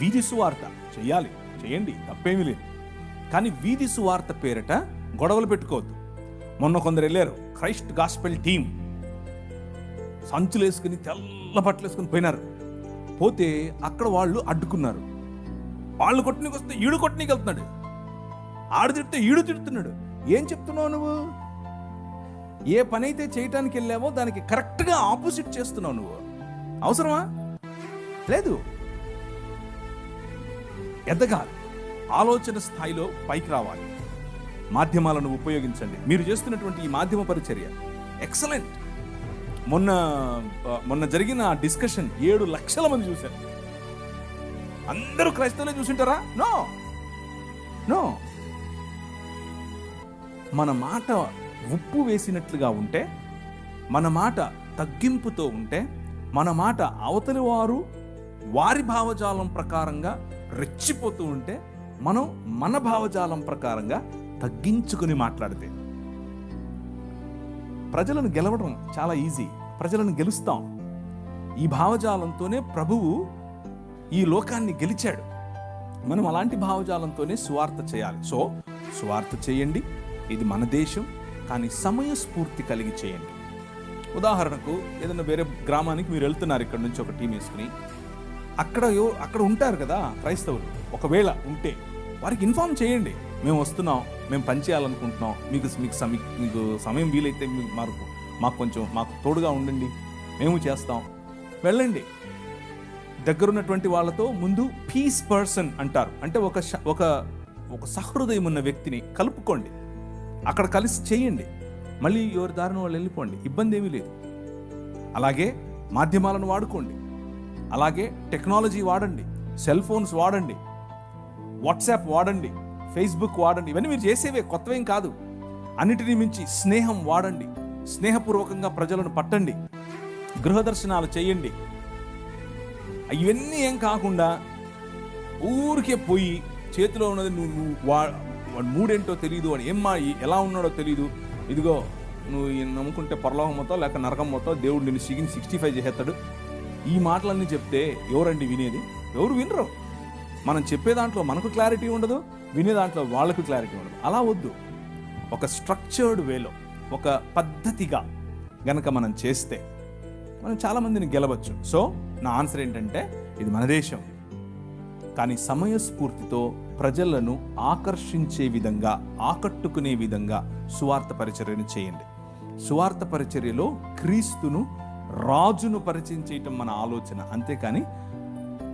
వీధి సువార్త చేయాలి, చేయండి, తప్పేమీ లేదు. కానీ వీధి సువార్త పేరిట గొడవలు పెట్టుకోవద్దు. మొన్న కొందరు వెళ్ళారు, క్రైస్ట్ గాస్పెల్ టీమ్, సంచులు వేసుకుని తెల్ల బట్టలు వేసుకుని పోయినారు. పోతే అక్కడ వాళ్ళు అడ్డుకున్నారు. వాళ్ళు కొట్టనీకి వస్తే ఈడు కొట్టనీకి వెళ్తున్నాడు, ఆడు తిడితే ఈడు తిడుతున్నాడు. ఏం చెప్తున్నావు నువ్వు? ఏ పని అయితే చేయటానికి వెళ్ళావో దానికి కరెక్ట్గా ఆపోజిట్ చేస్తున్నావు నువ్వు. అవసరమా? లేదు. ఎదగాలి, ఆలోచన స్థాయిలో పైకి రావాలి. మాధ్యమాలను ఉపయోగించండి. మీరు చేస్తున్నటువంటి ఈ మాధ్యమ పరిచర్య ఎక్సలెంట్. మొన్న జరిగిన డిస్కషన్ 7 లక్షల మంది చూశారు. అందరూ క్రైస్తవులే చూసింటారా? No no. మన మాట ఉప్పు వేసినట్లుగా ఉంటే, మన మాట తగ్గింపుతో ఉంటే, మన మాట అవతలి వారు వారి భావజాలం ప్రకారంగా రెచ్చిపోతూ ఉంటే, మనం మన భావజాలం ప్రకారంగా తగ్గించుకుని మాట్లాడితే ప్రజలను గెలవడం చాలా ఈజీ. ప్రజలను గెలుస్తాం. ఈ భావజాలంతోనే ప్రభువు ఈ లోకాన్ని గెలిచాడు. మనం అలాంటి భావజాలంతోనే సువార్త చేయాలి. సో సువార్త చేయండి. ఇది మన దేశం, కానీ సమయస్ఫూర్తి కలిగి చేయండి. ఉదాహరణకు ఏదైనా వేరే గ్రామానికి మీరు వెళ్తున్నారు, ఇక్కడ నుంచి ఒక టీం వేసుకుని, అక్కడ ఉంటారు కదా క్రైస్తవులు. ఒకవేళ ఉంటే వారికి ఇన్ఫార్మ్ చేయండి, మేము వస్తున్నాం, మేము పనిచేయాలనుకుంటున్నాం, మీకు సమయం వీలైతే మాకు తోడుగా ఉండండి, మేము చేస్తాం, వెళ్ళండి. దగ్గరున్నటువంటి వాళ్ళతో ముందు పీస్ పర్సన్ అంటారు, అంటే ఒక సహృదయం ఉన్న వ్యక్తిని కలుపుకోండి, అక్కడ కలిసి చేయండి, మళ్ళీ ఎవరి దారిన వాళ్ళు వెళ్ళిపోండి, ఇబ్బంది ఏమీ లేదు. అలాగే మాధ్యమాలను వాడుకోండి, అలాగే టెక్నాలజీ వాడండి, సెల్ ఫోన్స్ వాడండి, వాట్సాప్ వాడండి, ఫేస్బుక్ వాడండి. ఇవన్నీ మీరు చేసేవే, కొత్తవేం కాదు. అన్నిటినీ మించి స్నేహం వాడండి, స్నేహపూర్వకంగా ప్రజలను పట్టండి, గృహ దర్శనాలు చేయండి. ఇవన్నీ ఏం కాకుండా ఊరికే పోయి చేతిలో ఉన్నది నువ్వు వాడు మూడేంటో తెలియదు, వాడు ఎలా ఉన్నాడో తెలియదు, ఇదిగో నువ్వు నమ్ముకుంటే పరలోకం మొత్తం లేక నరకం మొత్తం, దేవుడు నిన్ను 65 చేస్తాడు, ఈ మాటలన్నీ చెప్తే ఎవరండి వినేది? ఎవరు వినరు. మనం చెప్పే దాంట్లో మనకు క్లారిటీ ఉండదు, వినే దాంట్లో వాళ్ళకు క్లారిటీ ఉండదు. అలా వద్దు. ఒక స్ట్రక్చర్డ్ వేలో, ఒక పద్ధతిగా గనక మనం చేస్తే మనం చాలామందిని గెలవచ్చు. సో నా ఆన్సర్ ఏంటంటే, ఇది మన దేశం, కానీ సమయస్ఫూర్తితో ప్రజలను ఆకర్షించే విధంగా, ఆకట్టుకునే విధంగా సువార్త పరిచర్యను చేయండి. సువార్త పరిచర్యలో క్రీస్తును, రాజును పరిచయం చేయటం మన ఆలోచన, అంతేకాని